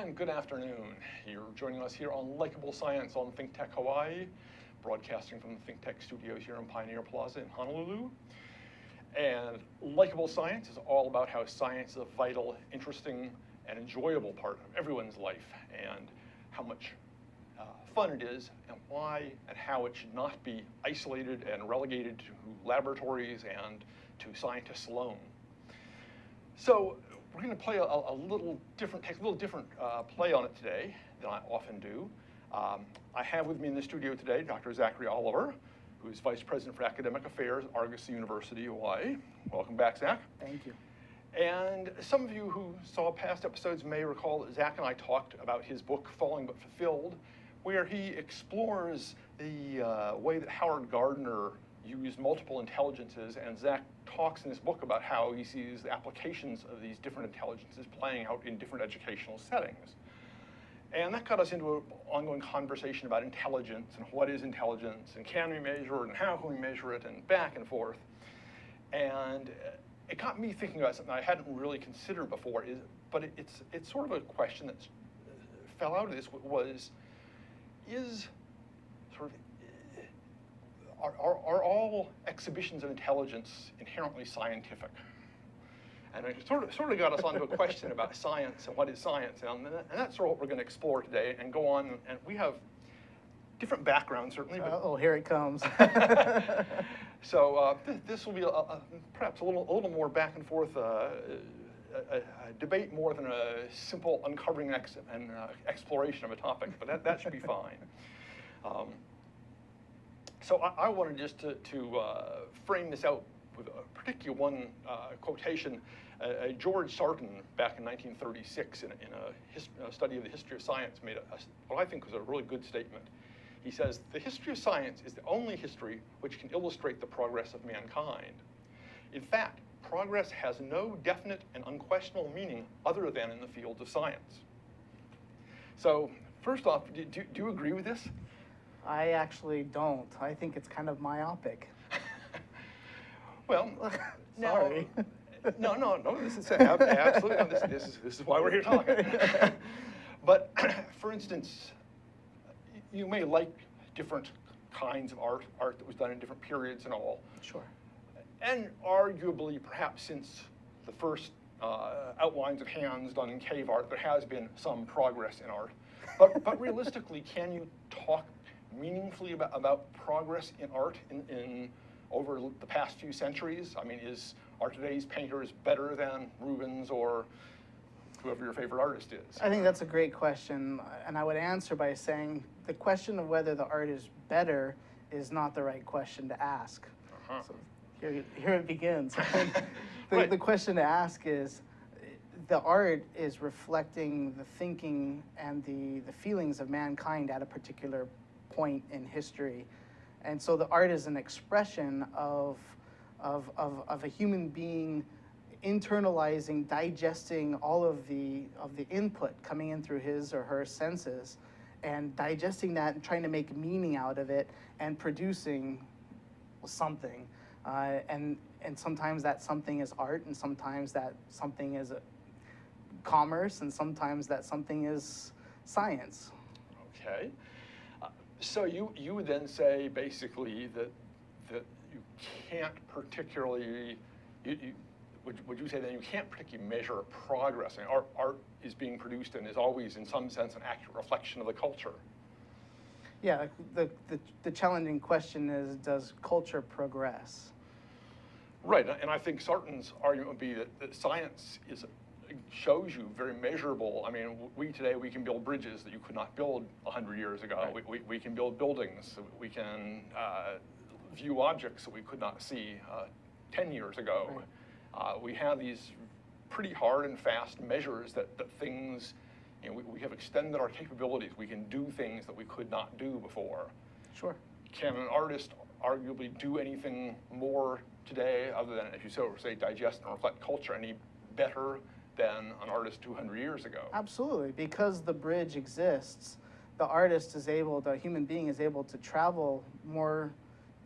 and good afternoon. You're joining us here on Likeable Science on ThinkTech Hawaii, broadcasting from the ThinkTech studios here in Pioneer Plaza in Honolulu. And Likeable Science is all about how science is a vital, interesting, and enjoyable part of everyone's life, and how much fun it is, and why and how it should not be isolated and relegated to laboratories and to scientists alone. So we're going to play take a little different play on it today than I often do. I have with me in the studio today Dr. Zachary Oliver, who is Vice President for Academic Affairs at Argosy University Hawaii. Welcome back, Zach. Thank you. And some of you who saw past episodes may recall that Zach and I talked about his book, Falling But Fulfilled, where he explores the way that Howard Gardner used multiple intelligences, and Zach talks in his book about how he sees the applications of these different intelligences playing out in different educational settings. And that got us into an ongoing conversation about intelligence and what is intelligence, and can we measure it, and how can we measure it, and back and forth. And it got me thinking about something I hadn't really considered before, but it's sort of a question that fell out of this, are all exhibitions of intelligence inherently scientific? And it sort of got us onto a question about science and what is science, and that's sort of what we're going to explore today and go on. And we have different backgrounds, certainly. But oh, here it comes. So this will be perhaps a little more back and forth, a debate more than a simple uncovering and exploration of a topic, but that should be fine. So I wanted just to frame this out with a particular one quotation. George Sarton, back in 1936, in a study of the history of science, made what I think was a really good statement. He says, "The history of science is the only history which can illustrate the progress of mankind. In fact, progress has no definite and unquestionable meaning other than in the fields of science." So first off, do you agree with this? I actually don't. I think it's kind of myopic. Well, sorry. No. This is absolutely. No, this is why we're here talking. But for instance, you may like different kinds of art that was done in different periods and all. Sure. And arguably, perhaps since the first outlines of hands done in cave art, there has been some progress in art. But realistically, can you talk meaningfully about progress in art in over the past few centuries? I mean, are today's painters better than Rubens or whoever your favorite artist is? I think that's a great question, and I would answer by saying the question of whether the art is better is not the right question to ask. Uh-huh. So here it begins. Right. The question to ask is, the art is reflecting the thinking and the feelings of mankind at a particular point in history. And so the art is an expression of a human being internalizing, digesting all of the input coming in through his or her senses, and digesting that and trying to make meaning out of it and producing something. And sometimes that something is art, and sometimes that something is commerce, and sometimes that something is science. Okay. So you would then say basically that you can't particularly, would you say that you can't particularly measure progress? I mean, art is being produced and is always in some sense an accurate reflection of the culture. Yeah, the challenging question is, does culture progress? Right, and I think Sarton's argument would be that science shows you very measurable. I mean, we can build bridges that you could not build 100 years ago. Right. We can build buildings. We can view objects that we could not see 10 years ago. Right. We have these pretty hard and fast measures that things, we have extended our capabilities. We can do things that we could not do before. Sure. Can an artist arguably do anything more today other than, as you say, digest and reflect culture any better than an artist 200 years ago? Absolutely, because the bridge exists, the human being is able to travel more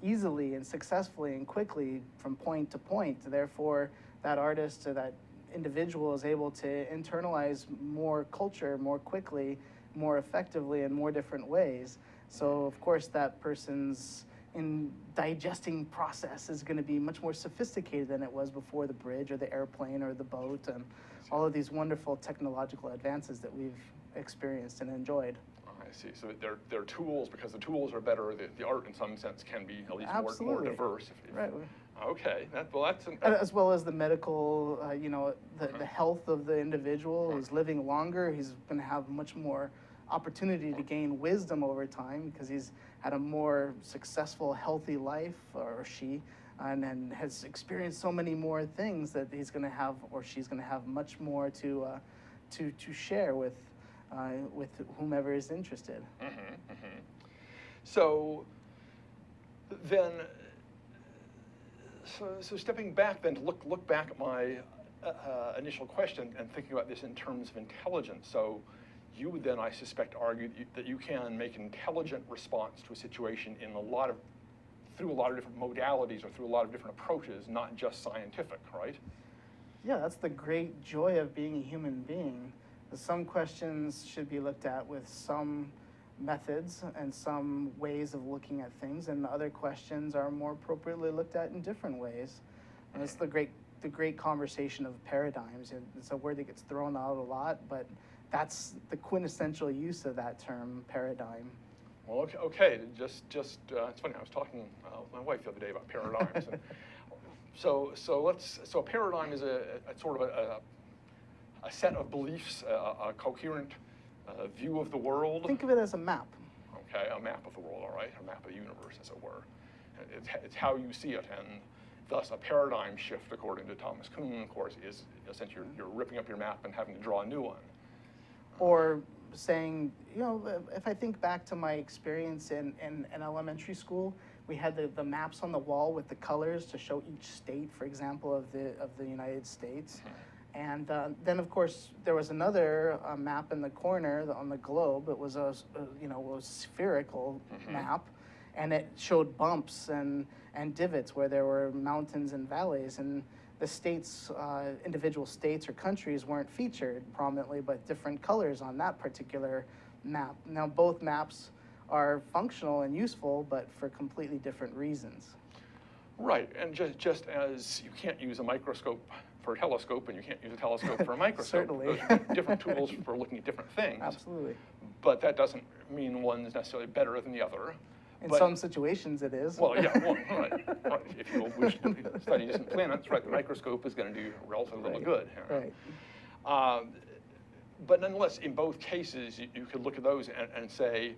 easily and successfully and quickly from point to point. Therefore, that artist or that individual is able to internalize more culture more quickly, more effectively, in more different ways. So of course that person's digesting process is going to be much more sophisticated than it was before the bridge or the airplane or the boat and all of these wonderful technological advances that we've experienced and enjoyed. I see. So they're tools, because the tools are better. The art, in some sense, can be at least more diverse. Right. Okay. That's as well as the medical, the health of the individual who's living longer. He's going to have much more opportunity to gain wisdom over time because he's had a more successful, healthy life, or she, and has experienced so many more things that he's going to have, or she's going to have much more to share with whomever is interested. So then, so stepping back then to look back at my initial question and thinking about this in terms of intelligence. So you would then, I suspect, argue that you can make an intelligent response to a situation in through a lot of different modalities or through a lot of different approaches, not just scientific, right? Yeah, that's the great joy of being a human being. Some questions should be looked at with some methods and some ways of looking at things, and other questions are more appropriately looked at in different ways. And it's the great conversation of paradigms. It's a word that gets thrown out a lot, but that's the quintessential use of that term, paradigm. Well, okay. Just it's funny. I was talking with my wife the other day about paradigms. And so a paradigm is a sort of a set of beliefs, a coherent view of the world. Think of it as a map. Okay, a map of the world, all right, a map of the universe, as it were. It's how you see it, and thus a paradigm shift, according to Thomas Kuhn, of course, is essentially you're ripping up your map and having to draw a new one. Or saying, if I think back to my experience in elementary school, we had the maps on the wall with the colors to show each state, for example, of the United States. And then, of course, there was another map in the corner on the globe. It was a spherical map, and it showed bumps and divots where there were mountains and valleys. And the states, individual states or countries weren't featured prominently, but different colors on that particular map. Now, both maps are functional and useful, but for completely different reasons. Right, and just as you can't use a microscope for a telescope and you can't use a telescope for a microscope. Certainly. Those are different tools for looking at different things. Absolutely. But that doesn't mean one's necessarily better than the other. In some situations it is. Well, yeah, right. If you wish to study distant planets, right, the microscope is going to do relatively little good. Right. But nonetheless, in both cases, you could look at those and say,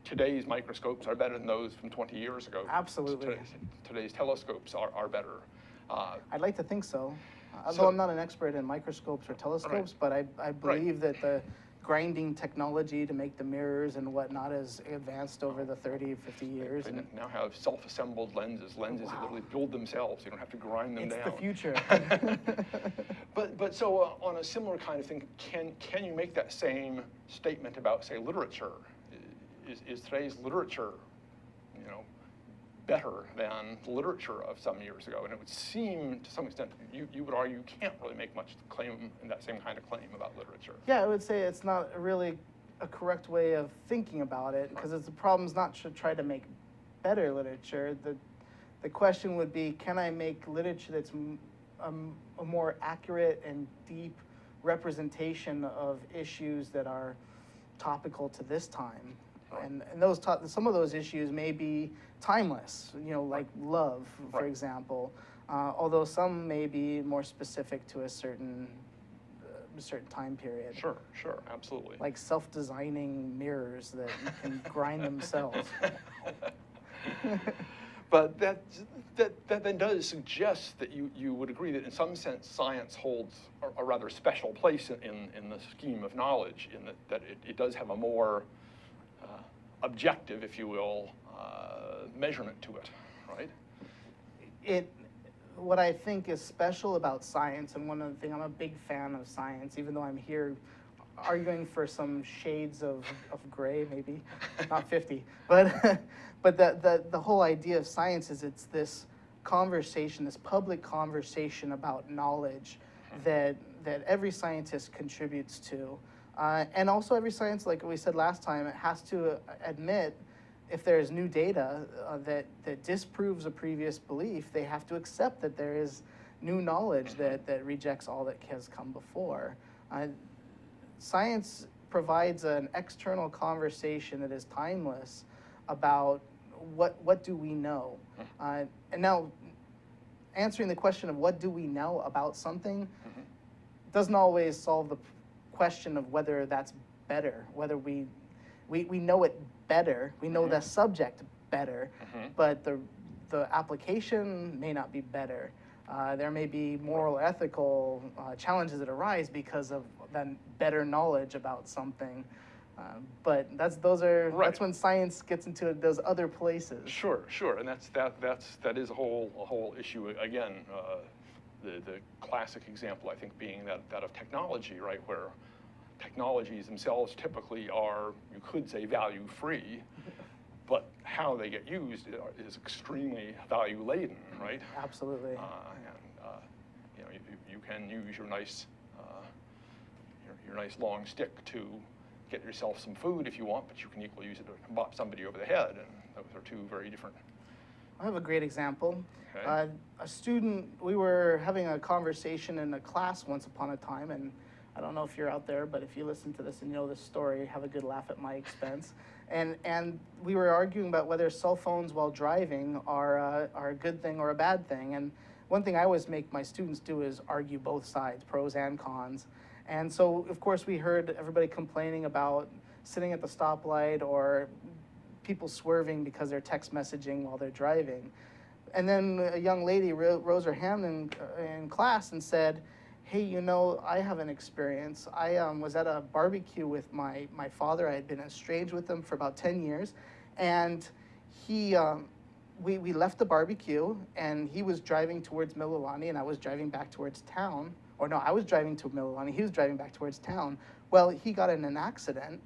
today's microscopes are better than those from 20 years ago. Absolutely. Today's telescopes are better. I'd like to think so. Although I'm not an expert in microscopes or telescopes, but I believe that the grinding technology to make the mirrors and whatnot has advanced over the 30, 50 years. They now have self-assembled lenses that literally build themselves. You don't have to grind them down. It's the future. But so on a similar kind of thing, can you make that same statement about, say, literature? Is today's literature, better than the literature of some years ago? And it would seem, to some extent, you would argue you can't really make much claim in that same kind of claim about literature. Yeah, I would say it's not really a correct way of thinking about it, because the problem's not to try to make better literature. The question would be, can I make literature that's a more accurate and deep representation of issues that are topical to this time? And some of those issues may be timeless, like love, for example. Although some may be more specific to a certain time period. Sure, absolutely. Like self-designing mirrors that can grind themselves. But that then does suggest that you would agree that in some sense science holds a rather special place in the scheme of knowledge, in that it does have a more objective, if you will, measurement to it, right? What I think is special about science, and one of the things, I'm a big fan of science, even though I'm here arguing for some shades of gray, maybe, not 50, but the whole idea of science is it's this conversation, this public conversation about knowledge, that every scientist contributes to. And also every science, like we said last time, it has to admit if there's new data that disproves a previous belief, they have to accept that there is new knowledge that rejects all that has come before. Science provides an external conversation that is timeless about what do we know. And now, answering the question of what do we know about something doesn't always solve the question of whether that's better, whether we know it better, we know the subject better, but the application may not be better. There may be moral or ethical challenges that arise because of that better knowledge about something. But that's when science gets into those other places. Sure, and that is a whole issue again. The classic example, I think, being that of technology, right, where technologies themselves typically are, you could say, value-free, but how they get used is extremely value-laden, right? Absolutely. You can use your nice long stick to get yourself some food if you want, but you can equally use it to bop somebody over the head, and those are two very different. I have a great example. Okay. A student, we were having a conversation in a class once upon a time, and I don't know if you're out there, but if you listen to this and you know this story, have a good laugh at my expense. And we were arguing about whether cell phones while driving are a good thing or a bad thing. And one thing I always make my students do is argue both sides, pros and cons. And so, of course, we heard everybody complaining about sitting at the stoplight or people swerving because they're text messaging while they're driving. And then a young lady rose her hand in class and said, hey, you know, I have an experience. I was at a barbecue with my father. I had been estranged with him for about 10 years. And we left the barbecue, and he was driving towards Mililani, and I was driving back towards town. Or no, I was driving to Mililani. He was driving back towards town. Well, he got in an accident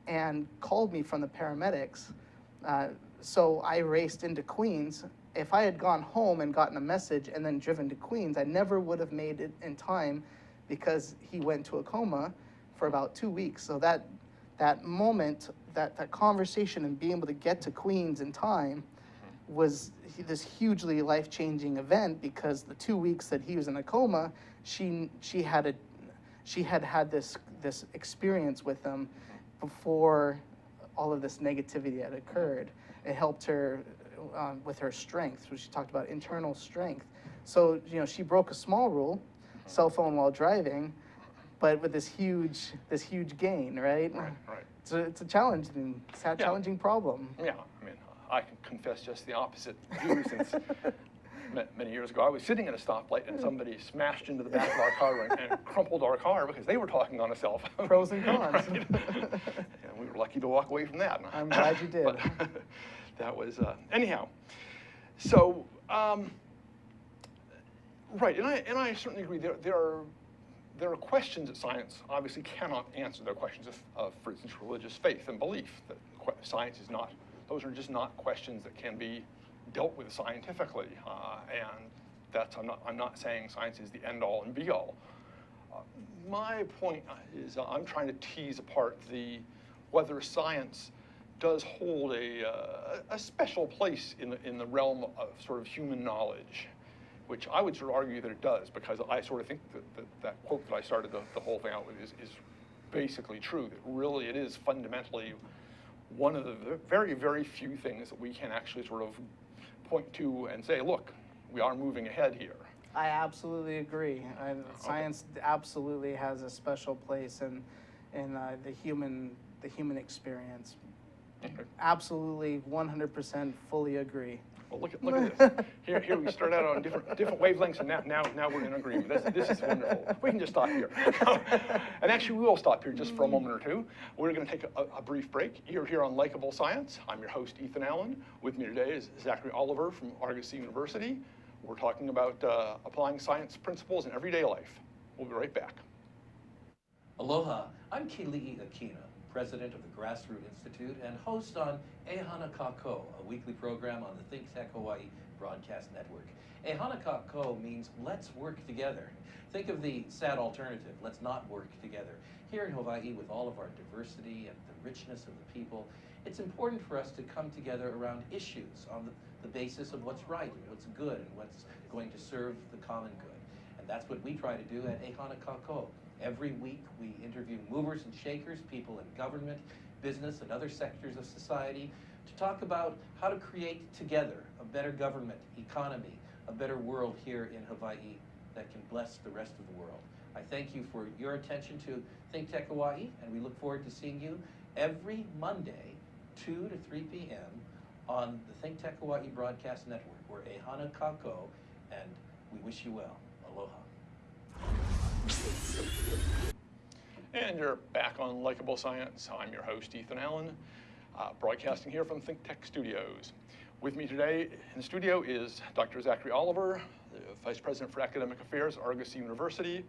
and called me from the paramedics. So I raced into Queens. If I had gone home and gotten a message and then driven to Queens, I never would have made it in time because he went to a coma for about 2 weeks. So that moment, that conversation and being able to get to Queens in time was this hugely life-changing event, because the 2 weeks that he was in a coma, she had this experience with him before all of this negativity had occurred. It helped her with her strength, which she talked about internal strength. So, you know, she broke a small rule, cell phone while driving, but with this huge gain, right? Right. So it's a challenging problem. Yeah, I mean, I can confess just the opposite view, since many years ago I was sitting at a stoplight and somebody smashed into the back of our car and crumpled our car because they were talking on a cell phone. Pros and cons. Right? And we were lucky to walk away from that. I'm glad you did. But that was, anyhow. So, right, and I certainly agree. There are questions that science obviously cannot answer. There are questions of, for instance, religious faith and belief. That science is not; those are just not questions that can be dealt with scientifically. And I'm not saying science is the end all and be all. My point is I'm trying to tease apart whether science does hold a special place in the realm of sort of human knowledge, which I would sort of argue that it does, because I sort of think that quote that I started the whole thing out with is basically true, that really it is fundamentally one of the very, very few things that we can actually sort of point to and say, look, we are moving ahead here. I absolutely agree. Science absolutely has a special place in the human experience. Okay. Absolutely, 100% fully agree. Well, look at this. Here we start out on different wavelengths, and now we're in agreement. This is wonderful. We can just stop here. And actually, we will stop here just for a moment or two. We're going to take a brief break. You're here on Likeable Science. I'm your host, Ethan Allen. With me today is Zachary Oliver from Argosy University. We're talking about applying science principles in everyday life. We'll be right back. Aloha, I'm Kili'i Akina, president of the Grassroot Institute and host on Ehana Kako, a weekly program on the ThinkTech Hawaii Broadcast Network. Ehana Kako means let's work together. Think of the sad alternative, let's not work together. Here in Hawaii, with all of our diversity and the richness of the people, it's important for us to come together around issues on the basis of what's right and what's good and what's going to serve the common good. And that's what we try to do at Ehana Kako. Every week we interview movers and shakers, people in government, business, and other sectors of society to talk about how to create together a better government, economy, a better world here in Hawaii that can bless the rest of the world. I thank you for your attention to ThinkTech Hawaii, and we look forward to seeing you every Monday, 2 to 3 p.m. on the ThinkTech Hawaii Broadcast Network. We're Ehana Kako, and we wish you well. Aloha. And you're back on Likeable Science. I'm your host, Ethan Allen, broadcasting here from ThinkTech Studios. With me today in the studio is Dr. Zachary Oliver, the Vice President for Academic Affairs at Argosy University.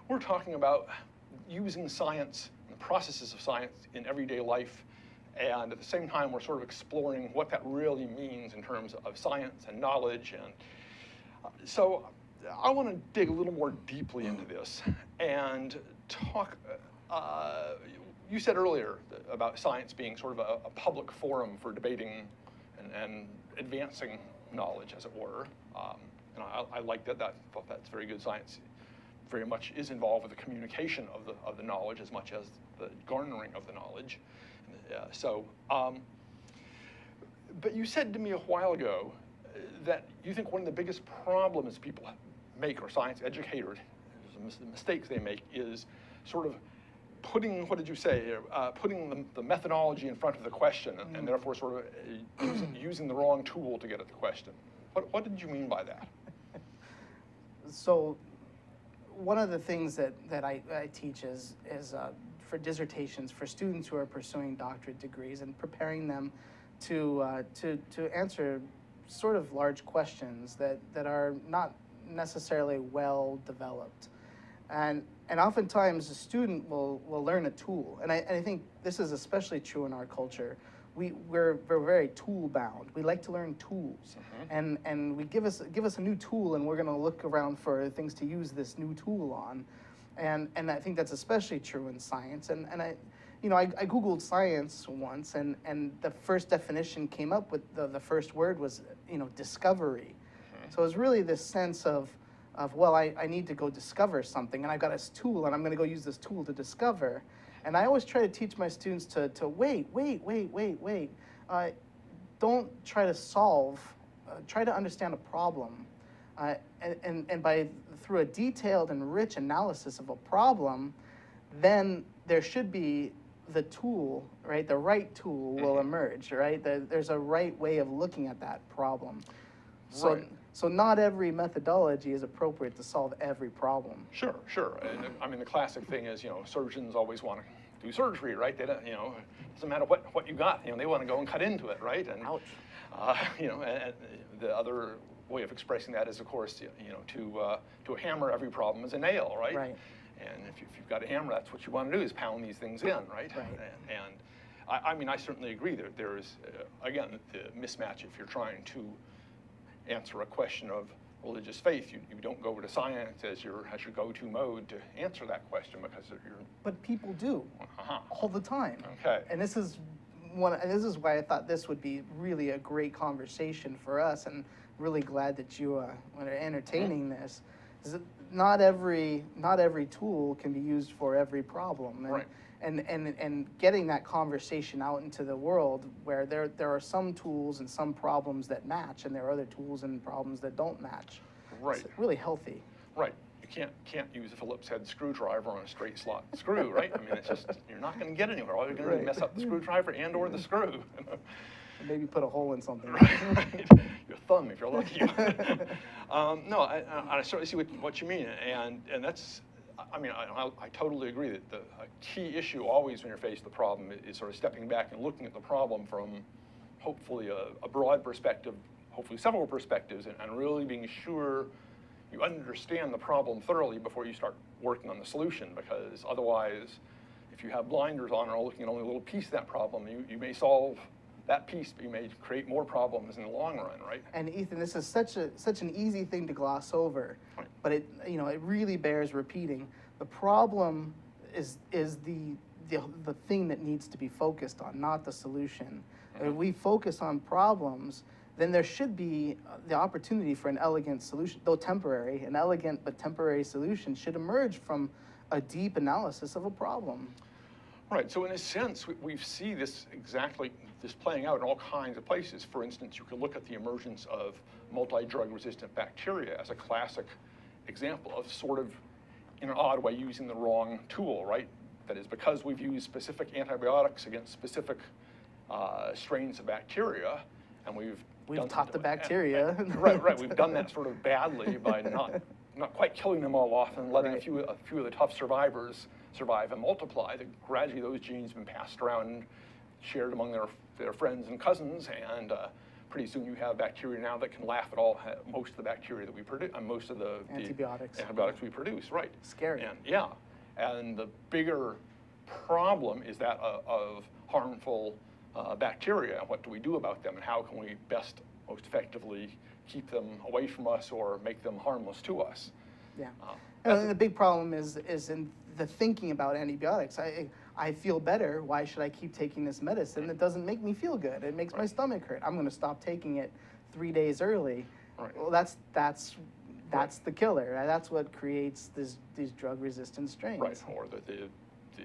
We're talking about using science, the processes of science in everyday life, and at the same time we're sort of exploring what that really means in terms of science and knowledge. And so I want to dig a little more deeply into this and talk, you said earlier about science being sort of a public forum for debating and advancing knowledge, as it were. And I like that. That's very good. Science very much is involved with the communication of the knowledge as much as the garnering of the knowledge. But you said to me a while ago that you think one of the biggest problems people make, or science educators, the mistakes they make, is sort of putting, what did you say, putting the methodology in front of the question, and therefore sort of using the wrong tool to get at the question. What did you mean by that? So one of the things that I teach is for dissertations, for students who are pursuing doctorate degrees and preparing them to answer sort of large questions that are not necessarily well developed. And oftentimes a student will learn a tool. And I think this is especially true in our culture. We're very tool bound. We like to learn tools. And we give us a new tool and we're gonna look around for things to use this new tool on. And I think that's especially true in science. And I Googled science once, and the first definition came up with the first word was, discovery. So it was really this sense of well, I need to go discover something, and I've got this tool, and I'm going to go use this tool to discover. And I always try to teach my students to wait. Don't try to solve. Try to understand a problem, and through a detailed and rich analysis of a problem, then there should be the tool, right? The right tool will emerge, right? There's a right way of looking at that problem. So not every methodology is appropriate to solve every problem. Sure. And I mean, the classic thing is, surgeons always want to do surgery, right? They don't, it doesn't matter what you got, they want to go and cut into it, right? And, ouch. And the other way of expressing that is, of course, to a hammer, every problem is a nail, right? Right. And if you've got a hammer, that's what you want to do, is pound these things in, right? And I certainly agree that there is, again, the mismatch if you're trying to answer a question of religious faith. You don't go to science as your go-to mode to answer that question, because you're... But people do, all the time. Okay. And this is why I thought this would be really a great conversation for us, and really glad that you are entertaining this. Is that not every tool can be used for every problem. And getting that conversation out into the world, where there are some tools and some problems that match, and there are other tools and problems that don't match. Right. It's really healthy. Right. You can't use a Phillips head screwdriver on a straight slot screw, right? I mean, it's just, you're not going to get anywhere. All you're going to do is mess up the screwdriver and/or the screw. Maybe put a hole in something. Right. Your thumb, if you're lucky. No, I certainly see what you mean, and that's. I mean, I totally agree that the key issue always when you're faced with the problem is sort of stepping back and looking at the problem from hopefully a broad perspective, hopefully several perspectives, and really being sure you understand the problem thoroughly before you start working on the solution, because otherwise, if you have blinders on or looking at only a little piece of that problem, you may solve that piece may create more problems in the long run, right? And Ethan, this is such an easy thing to gloss over, Right. but it really bears repeating. The problem is the thing that needs to be focused on, not the solution. If we focus on problems, then there should be the opportunity for an elegant solution, though temporary. An elegant but temporary solution should emerge from a deep analysis of a problem. Right, so in a sense, we see this playing out in all kinds of places. For instance, you could look at the emergence of multi-drug resistant bacteria as a classic example of sort of, in an odd way, using the wrong tool, right? That is, because we've used specific antibiotics against specific strains of bacteria, and we've taught the bacteria. Right, we've done that sort of badly by not quite killing them all off and letting Right. a few of the tough survivors survive and multiply. That gradually those genes have been passed around and shared among their friends and cousins, and pretty soon you have bacteria now that can laugh at most of the bacteria that we produce, and most of the Antibiotics we produce, right? Scary. And yeah, and the bigger problem is that of harmful bacteria. What do we do about them, and how can we most effectively keep them away from us or make them harmless to us? Yeah. And the big problem is in the thinking about antibiotics. I feel better. Why should I keep taking this medicine? It doesn't make me feel good. It makes my stomach hurt. I'm going to stop taking it 3 days early. Right. Well, that's the killer. That's what creates these drug-resistant strains. Right, or the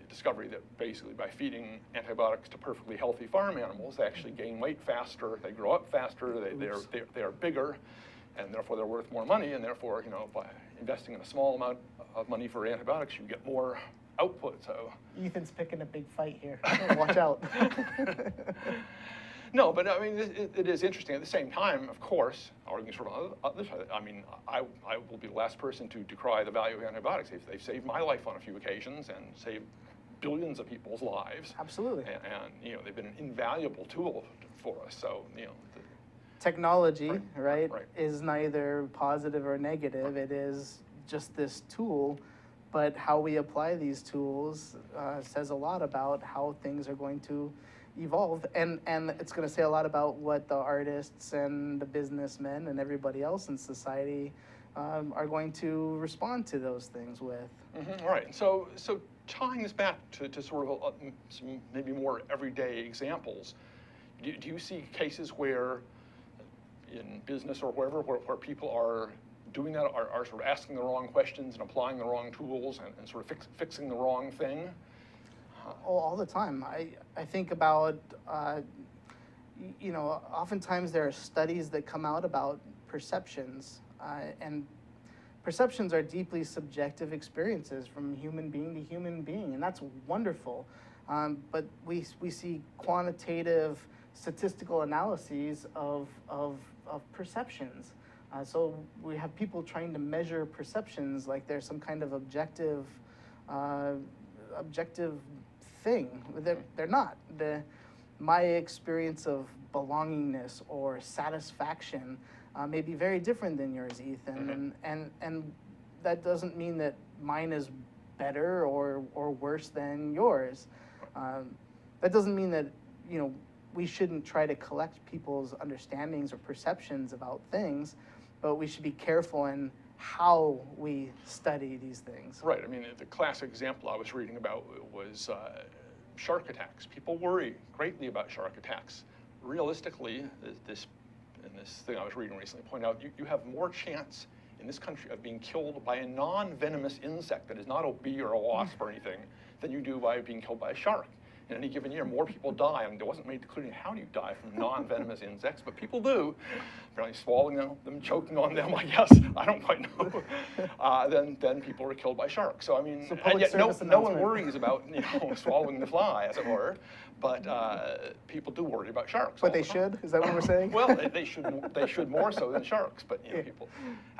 discovery that basically by feeding antibiotics to perfectly healthy farm animals, they actually gain weight faster, they grow up faster, they are bigger, and therefore they're worth more money, and therefore, by investing in a small amount of money for antibiotics, you get more output. So Ethan's picking a big fight here. Watch out. No, but I mean, it is interesting. At the same time, of course, arguing sort of other side, I mean, I will be the last person to decry the value of antibiotics. They've saved my life on a few occasions and saved billions of people's lives. Absolutely. And they've been an invaluable tool for us. So, technology, right, is neither positive or negative. It is just this tool, but how we apply these tools says a lot about how things are going to evolve, and it's going to say a lot about what the artists and the businessmen and everybody else in society are going to respond to those things with. Mm-hmm. All right. So tying this back to sort of some maybe more everyday examples, do you see cases where in business or wherever where people are doing that, are sort of asking the wrong questions and applying the wrong tools and sort of fixing the wrong thing? Oh, all the time. I think about, oftentimes there are studies that come out about perceptions, and perceptions are deeply subjective experiences from human being to human being, and that's wonderful. But we see quantitative statistical analyses of perceptions. So we have people trying to measure perceptions like there's some kind of objective thing. They're not. My experience of belongingness or satisfaction may be very different than yours, Ethan, mm-hmm. and that doesn't mean that mine is better or worse than yours. That doesn't mean that we shouldn't try to collect people's understandings or perceptions about things, but we should be careful in how we study these things. Right. I mean, the classic example I was reading about was shark attacks. People worry greatly about shark attacks. Realistically, this thing I was reading recently pointed out you have more chance in this country of being killed by a non-venomous insect that is not a bee or a wasp or anything than you do by being killed by a shark. In any given year, more people die. I mean, it wasn't made clear how do you die from non-venomous insects, but people do. Apparently swallowing them, choking on them, I guess. I don't quite know. Then people are killed by sharks. So I mean, and yet no one worries about swallowing the fly, as it were. But people do worry about sharks. But they should? Is that what we're saying? Well, they should more so than sharks. But people,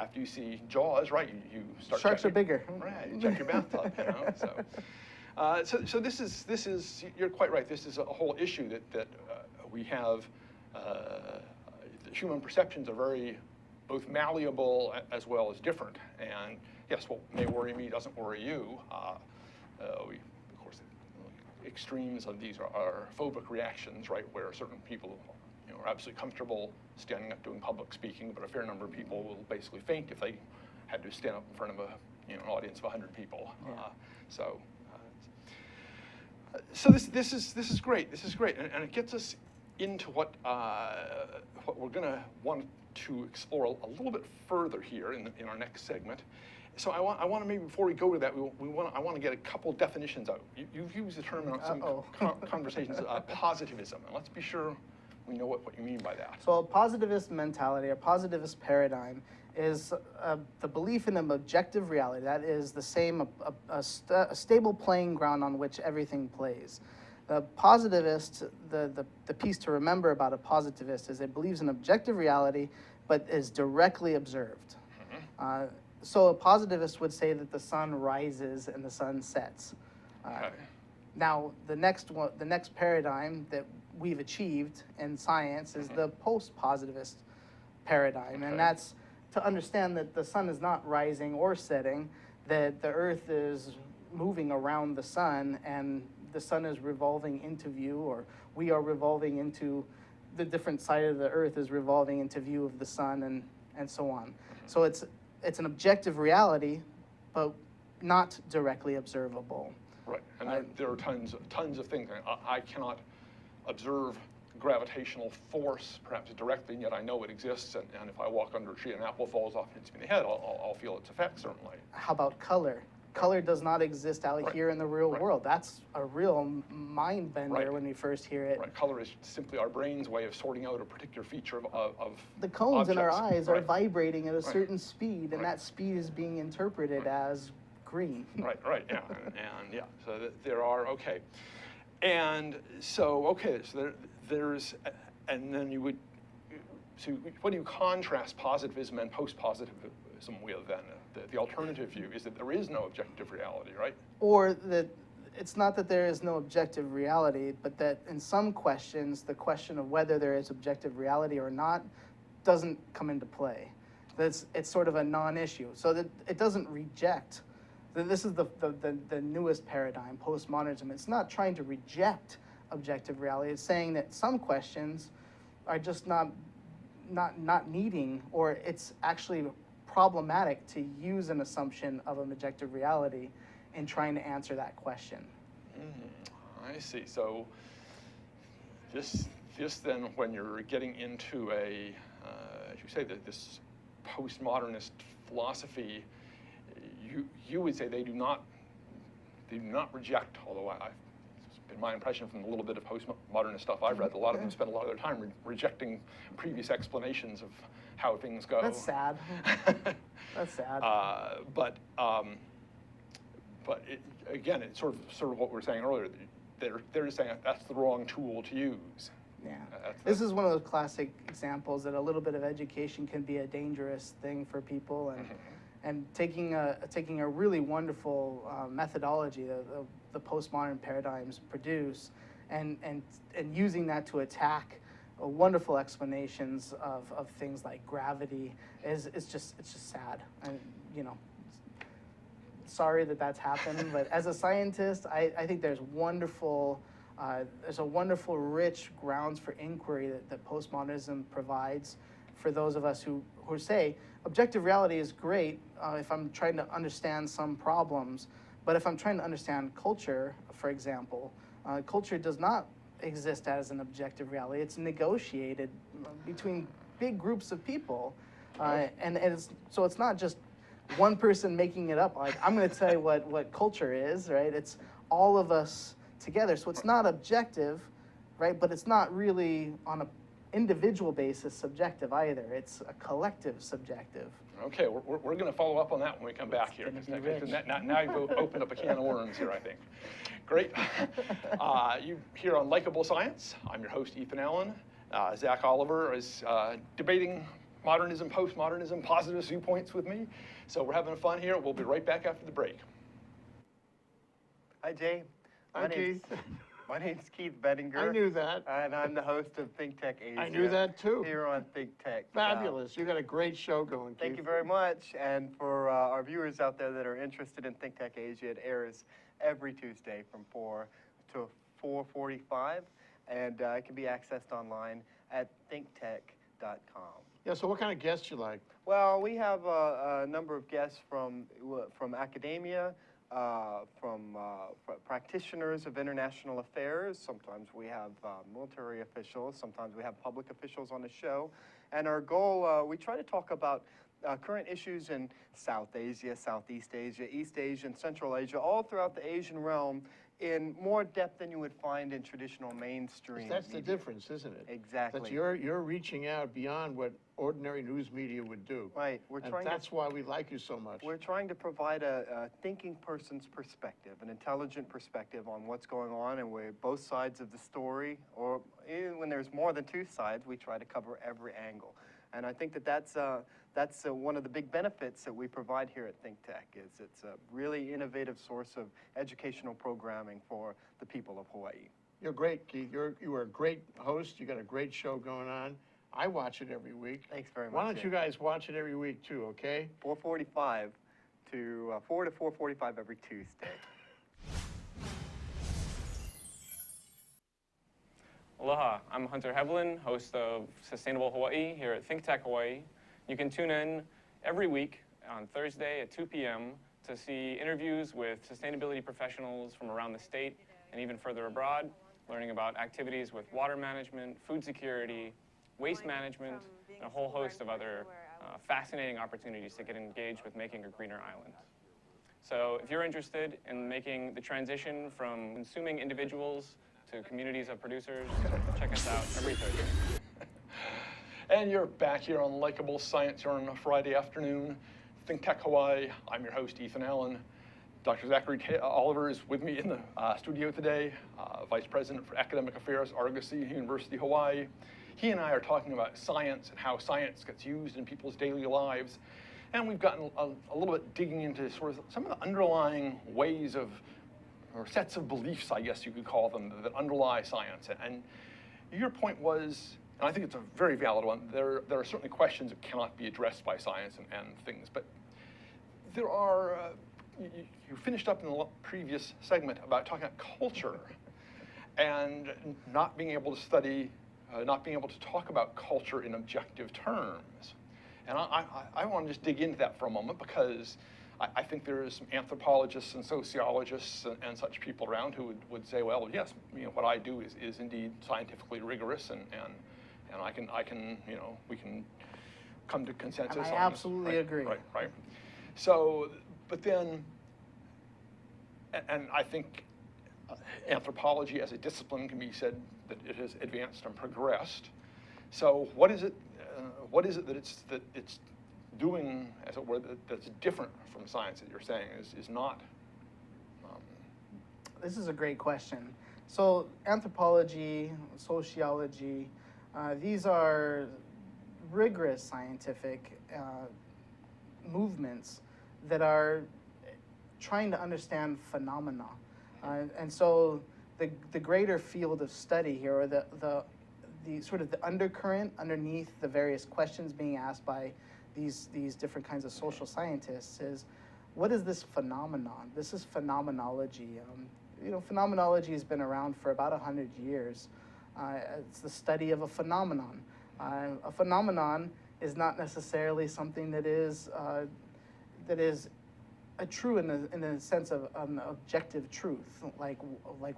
after you see Jaws, right, you start. Sharks are bigger. Right, you check your bathtub, So. So this is you're quite right. This is a whole issue that we have. Human perceptions are very both malleable as well as different. And yes, what may worry me doesn't worry you. Of course, extremes of these are phobic reactions, right, where certain people, you know, are absolutely comfortable standing up doing public speaking, but a fair number of people will basically faint if they had to stand up in front of a, you know, an audience of 100 people. Yeah. So this is great. This is great, and it gets us into what we're going to want to explore a little bit further here in our next segment. So I want to maybe before we go to that, I want to get a couple definitions out. You've used the term in some conversations, positivism, and let's be sure we know what you mean by that. So a positivist mentality, a positivist paradigm, is the belief in an objective reality. That is the same, a stable playing ground on which everything plays. The positivist, the piece to remember about a positivist is it believes in objective reality, but is directly observed. Mm-hmm. So a positivist would say that the sun rises and the sun sets. Okay. Now, the next paradigm that we've achieved in science is the post-positivist paradigm, Okay. and that's to understand that the sun is not rising or setting, that the earth is moving around the sun, and the sun is revolving into view, or we are revolving into the different side of the earth is revolving into view of the sun, and so on. So it's an objective reality, but not directly observable. Right, and there are tons of things. I cannot observe gravitational force perhaps directly, and yet I know it exists, and if I walk under a tree and an apple falls off and hits me in the head, I'll feel its effects, certainly. How about color? Color does not exist out here in the real world. That's a real mind bender when we first hear it. Right, color is simply our brain's way of sorting out a particular feature of the cones in our eyes are Right. vibrating at a certain speed, and that speed is being interpreted as green. Right, yeah, and yeah, so there are, okay. And so, so there's, and then you would, so what do you contrast positivism and post-positivism with then? The alternative view is that there is no objective reality, right? Or that it's not that there is no objective reality, but that in some questions, the question of whether there is objective reality or not doesn't come into play. It's sort of a non-issue. So that it doesn't reject. This is the newest paradigm, postmodernism. It's not trying to reject objective reality. It's saying that some questions are just not needing, or it's actually problematic to use an assumption of an objective reality in trying to answer that question. I see. So this then, when you're getting into a, as you say, this postmodernist philosophy, you would say they do not reject, although it's been my impression from the little bit of postmodernist stuff I've read, a lot of them spend a lot of their time rejecting previous explanations of how things go. That's sad. That's sad. But again, it's sort of what we were saying earlier. They're just saying that's the wrong tool to use. Yeah. This is one of those classic examples that a little bit of education can be a dangerous thing for people, and taking a really wonderful methodology that the postmodern paradigms produce, and using that to attack wonderful explanations of things like gravity it's just sad. And sorry that that's happened, but as a scientist, I think there's a wonderful rich grounds for inquiry that postmodernism provides for those of us who say objective reality is great if I'm trying to understand some problems, but if I'm trying to understand culture, for example, culture does not exist as an objective reality. It's negotiated between big groups of people, and so it's not just one person making it up. Like, I'm going to tell you what culture is, right? It's all of us together. So it's not objective, right? But it's not really on an individual basis subjective either. It's a collective subjective. Okay, we're going to follow up on that when we come back here. Now you've opened up a can of worms here, I think. Great. You here on Likeable Science. I'm your host, Ethan Allen. Zach Oliver is debating modernism, postmodernism, positivist viewpoints with me. So we're having fun here. We'll be right back after the break. Hi, Jay. Hi, Keith. My name's Keith Bettinger. I knew that. And I'm the host of ThinkTech Asia. I knew that too. Here on ThinkTech. Fabulous. You got a great show going, Keith. Thank you very much. And for our viewers out there that are interested in ThinkTech Asia, it airs every Tuesday from 4 to 4:45, and it can be accessed online at ThinkTech.com. Yeah, so what kind of guests you like? Well, we have a number of guests from academia, from practitioners of international affairs. Sometimes we have military officials. Sometimes we have public officials on the show. And our goal, we try to talk about current issues in South Asia, Southeast Asia, East Asia, and Central Asia, all throughout the Asian realm in more depth than you would find in traditional mainstream That's the media. difference, isn't it? Exactly. That you're reaching out beyond what ordinary news media would do. Right. And that's why we like you so much. We're trying to provide a thinking person's perspective, an intelligent perspective on what's going on, and we're both sides of the story, or even when there's more than two sides, we try to cover every angle. And I think that's one of the big benefits that we provide here at ThinkTech, is it's a really innovative source of educational programming for the people of Hawaii. You're great, Keith. You are a great host. You got a great show going on. I watch it every week. Thanks very much. Why don't you guys watch it every week too, okay? 4:45 to 4 to 4:45 every Tuesday. Aloha, I'm Hunter Hevlin, host of Sustainable Hawaii here at ThinkTech Hawaii. You can tune in every week on Thursday at 2 p.m. to see interviews with sustainability professionals from around the state and even further abroad, learning about activities with water management, food security, waste management, and a whole host of other fascinating opportunities to get engaged with making a greener island. So if you're interested in making the transition from consuming individuals to communities of producers, check us out every Thursday. And you're back here on Likeable Science here on a Friday afternoon. ThinkTech Hawaii. I'm your host, Ethan Allen. Dr. Zachary Oliver is with me in the studio today, Vice President for Academic Affairs, Argosy University Hawaii. He and I are talking about science and how science gets used in people's daily lives. And we've gotten a little bit digging into sort of some of the underlying ways of, or sets of beliefs, I guess you could call them, that underlie science. And your point was, and I think it's a very valid one, there are certainly questions that cannot be addressed by science and things, but there are, you finished up in the previous segment about talking about culture and not being able to study, not being able to talk about culture in objective terms. And I want to just dig into that for a moment, because I think there's some anthropologists and sociologists and such people around who would say, well, yes, what I do is indeed scientifically rigorous, and I can, we can come to consensus on And this. I absolutely agree. Right. So, but then, and I think anthropology as a discipline can be said that it has advanced and progressed. So what is it that it's doing, as it were, that's different from science that you're saying is not? This is a great question. So anthropology, sociology, these are rigorous scientific movements that are trying to understand phenomena. And so the greater field of study here, or the sort of the undercurrent underneath the various questions being asked by these different kinds of social scientists, is what is this phenomenon? This is phenomenology. Phenomenology has been around for about 100 years. It's the study of a phenomenon. A phenomenon is not necessarily something that is a true in the sense of an objective truth, like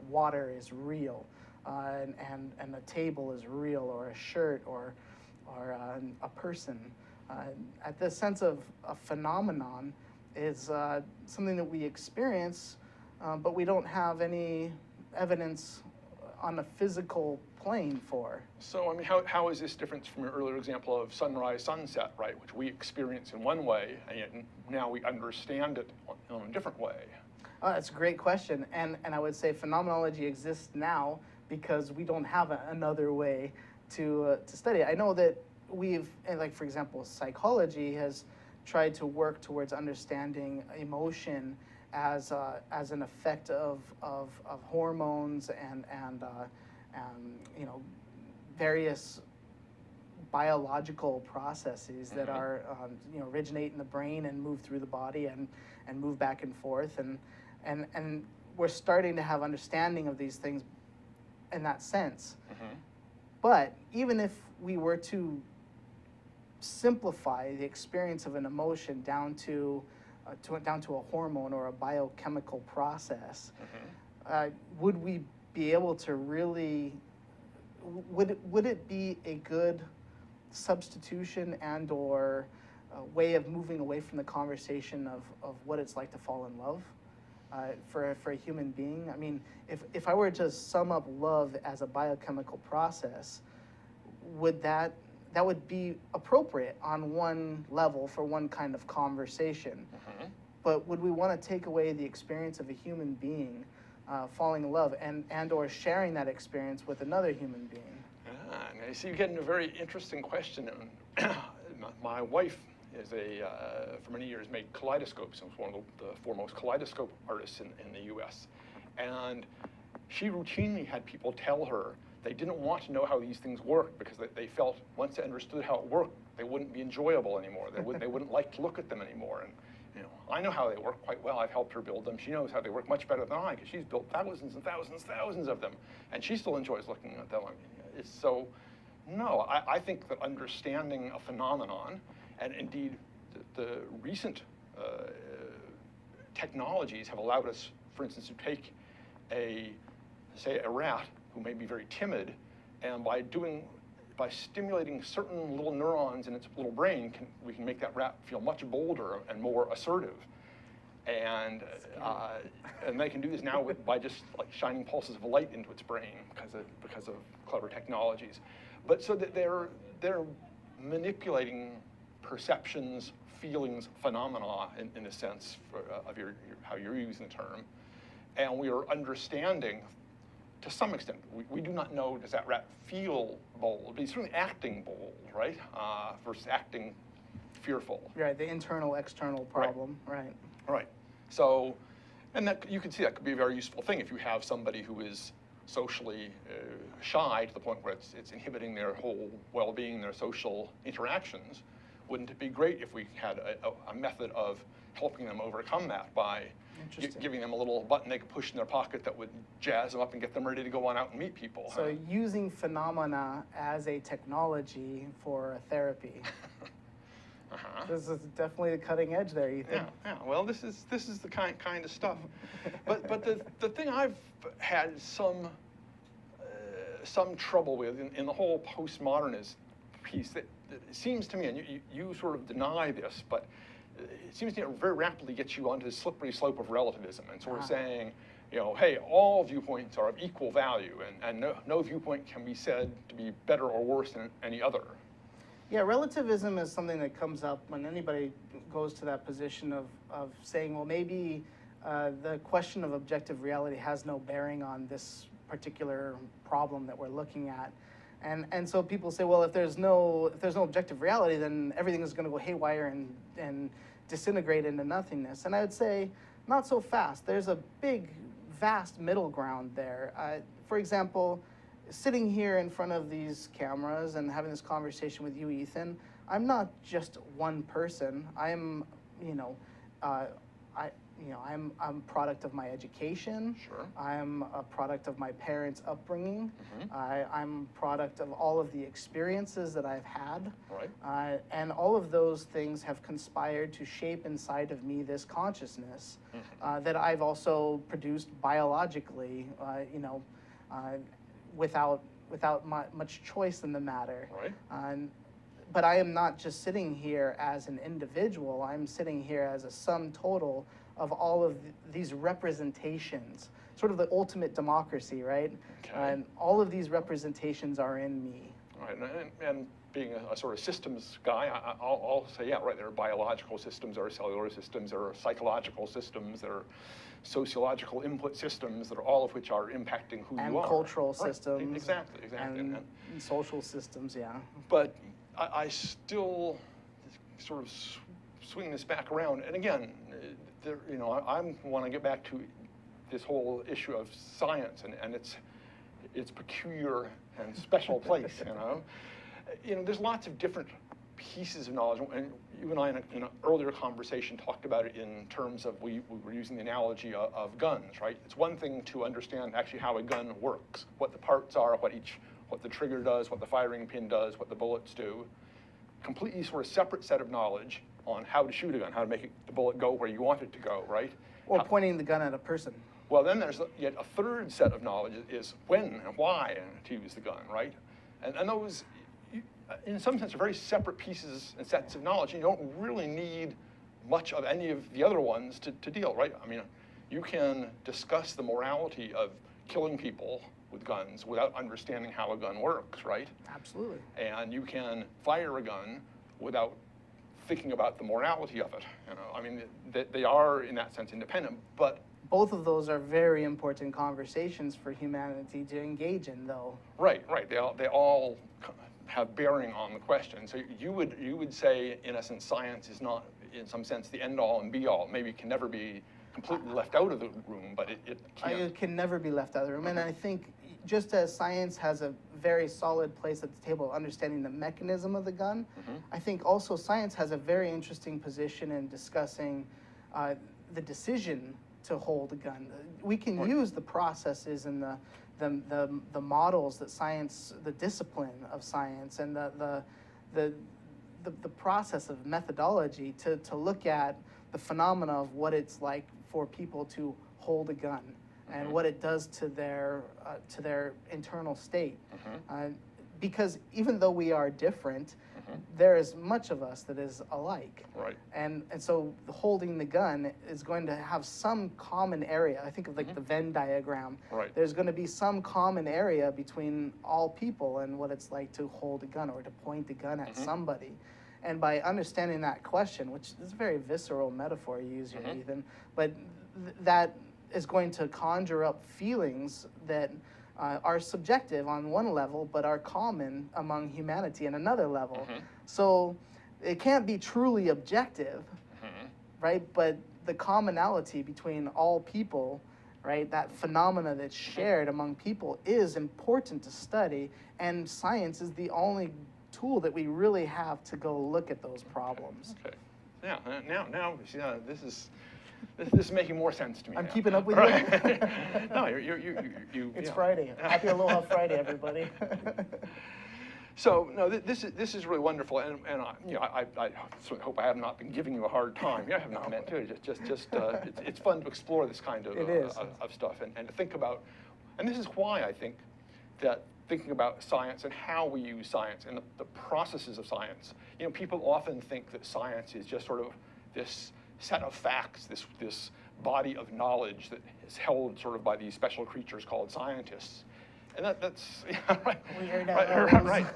water is real, and a table is real, or a shirt, or a person. At the sense of a phenomenon is something that we experience, but we don't have any evidence on a physical plane for. So, I mean, how is this different from your earlier example of sunrise, sunset, right, which we experience in one way, and yet now we understand it in a different way? That's a great question, and I would say phenomenology exists now because we don't have another way to study it. I know that like for example, psychology has tried to work towards understanding emotion as an effect of hormones and various biological processes that are originate in the brain and move through the body and move back and forth, and we're starting to have understanding of these things in that sense. Mhm. But even if we were to simplify the experience of an emotion down to a hormone or a biochemical process, would we be able to really, would it be a good substitution and or way of moving away from the conversation of what it's like to fall in love for a human being? I mean, if I were to sum up love as a biochemical process, would that would be appropriate on one level for one kind of conversation. But would we want to take away the experience of a human being falling in love and or sharing that experience with another human being? I see you getting a very interesting question. My wife is for many years made kaleidoscopes and was one of the foremost kaleidoscope artists in the US. And she routinely had people tell her they didn't want to know how these things worked because they felt once they understood how it worked, they wouldn't be enjoyable anymore. They wouldn't like to look at them anymore. And I know how they work quite well. I've helped her build them. She knows how they work much better than I, because she's built thousands and thousands of them, and she still enjoys looking at them. I mean, it's so. No, I think that understanding a phenomenon, and indeed the recent technologies have allowed us, for instance, to take say a rat who may be very timid, and by stimulating certain little neurons in its little brain, we can make that rat feel much bolder and more assertive. And they can do this now by just like shining pulses of light into its brain because of clever technologies. But so that they're manipulating perceptions, feelings, phenomena in a sense of how you're using the term, and we are understanding. To some extent, we do not know, does that rat feel bold? But he's certainly acting bold, right? Versus acting fearful. Right, the internal, external problem, right. Right. So, and that you can see that could be a very useful thing if you have somebody who is socially shy to the point where it's inhibiting their whole well-being, their social interactions. Wouldn't it be great if we had a method of helping them overcome that by giving them a little button they could push in their pocket that would jazz them up and get them ready to go on out and meet people? So using phenomena as a technology for therapy. This is definitely the cutting edge there, Ethan. Yeah. Well, this is the kind of stuff. But the thing I've had some trouble with in the whole postmodernist piece, that it seems to me, and you sort of deny this, but it seems to me it very rapidly gets you onto the slippery slope of relativism and sort of saying, hey, all viewpoints are of equal value, and no viewpoint can be said to be better or worse than any other. Yeah, relativism is something that comes up when anybody goes to that position of saying, well, maybe the question of objective reality has no bearing on this particular problem that we're looking at. And so people say, well, if there's no objective reality, then everything is going to go haywire and disintegrate into nothingness. And I would say, not so fast. There's a big, vast middle ground there. For example, sitting here in front of these cameras and having this conversation with you, Ethan, I'm not just one person. I'm I'm a product of my education. Sure. I'm a product of my parents' upbringing. I'm a product of all of the experiences that I've had. Right. And all of those things have conspired to shape inside of me this consciousness that I've also produced biologically, without much choice in the matter. Right. But I am not just sitting here as an individual. I'm sitting here as a sum total of all of these representations, sort of the ultimate democracy, right? Okay. And all of these representations are in me. Right, and being a sort of systems guy, I'll say, yeah, right, there are biological systems, there are cellular systems, there are psychological systems, there are sociological input systems, that are all of which are impacting who and you are. cultural right. systems. Exactly. And social systems, yeah. But I still sort of swing this back around, and again, I want to get back to this whole issue of science and its peculiar and special place. There's lots of different pieces of knowledge, and you and I in an earlier conversation talked about it in terms of, we were using the analogy of guns, right? It's one thing to understand actually how a gun works, what the parts are, what the trigger does, what the firing pin does, what the bullets do. Completely sort of separate set of knowledge on how to shoot a gun, how to make the bullet go where you want it to go, right? Or pointing the gun at a person. Well, then there's yet a third set of knowledge is when and why to use the gun, right? And those, in some sense, are very separate pieces and sets of knowledge. You don't really need much of any of the other ones to deal, right? I mean, you can discuss the morality of killing people with guns without understanding how a gun works, right? Absolutely. And you can fire a gun without thinking about the morality of it. You know, I mean, they are in that sense independent, but both of those are very important conversations for humanity to engage in, though. Right. They all have bearing on the question. So you would say, in essence, science is not, in some sense, the end all and be all. Maybe it can never be completely left out of the room, but it can. It can never be left out of the room. And I think just as science has a very solid place at the table of understanding the mechanism of the gun, I think also science has a very interesting position in discussing the decision to hold a gun. We can use the processes and the models that science, the discipline of science, and the process of methodology to look at the phenomena of what it's like for people to hold a gun and what it does to their internal state. Because even though we are different, there is much of us that is alike. Right. And so holding the gun is going to have some common area. I think of like the Venn diagram. Right. There's going to be some common area between all people and what it's like to hold a gun or to point a gun at somebody. And by understanding that question, which is a very visceral metaphor you use here, Ethan, but that is going to conjure up feelings that are subjective on one level, but are common among humanity on another level. So it can't be truly objective, right? But the commonality between all people, right, that phenomena that's shared among people is important to study, and science is the only tool that we really have to go look at those problems. Okay. Now, this is making more sense to me. I'm now. keeping up with Right. No, you. It's Friday. Happy Aloha Friday, everybody. So no, this is really wonderful, and I certainly hope I have not been giving you a hard time. I have not meant to. It's fun to explore this kind of stuff and to think about, and this is why I think that thinking about science and how we use science and the processes of science. People often think that science is just sort of this set of facts, this body of knowledge that is held sort of by these special creatures called scientists. And that's right. Right.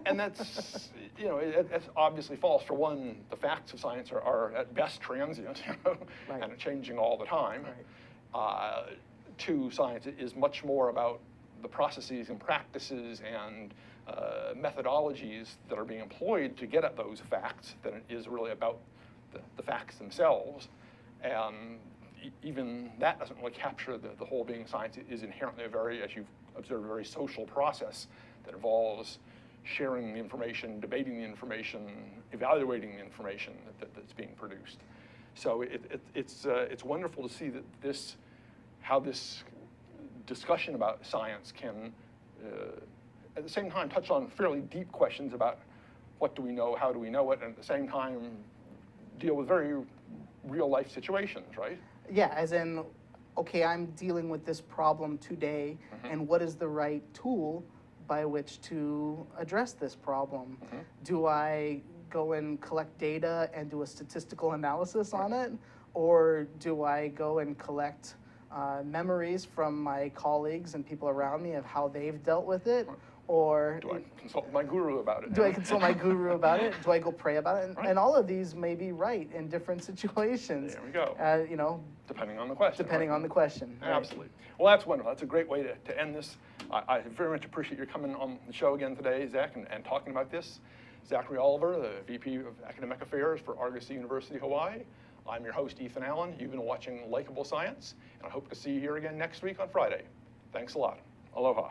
And that's that's obviously false. For one, the facts of science are at best transient, and are changing all the time. Right. Two, science is much more about the processes and practices and methodologies that are being employed to get at those facts than it is really about the facts themselves. And even that doesn't really capture the whole being. Science is inherently a very, as you've observed, a very social process that involves sharing the information, debating the information, evaluating the information that's being produced. So it's wonderful to see that how this discussion about science can, at the same time, touch on fairly deep questions about what do we know, how do we know it, and at the same time deal with very real life situations, right? Yeah, as in, okay, I'm dealing with this problem today, and what is the right tool by which to address this problem? Do I go and collect data and do a statistical analysis on it? Or do I go and collect memories from my colleagues and people around me of how they've dealt with it? Or do I consult my guru about it? Do I consult my guru about it? Do I go pray about it? Right. And all of these may be right in different situations. There we go. Depending on the question. Depending on the question. Right? Absolutely. Well, that's wonderful. That's a great way to end this. I very much appreciate your coming on the show again today, Zach, and talking about this. Zachary Oliver, the VP of Academic Affairs for Argosy University Hawaii. I'm your host, Ethan Allen. You've been watching Likeable Science, and I hope to see you here again next week on Friday. Thanks a lot. Aloha.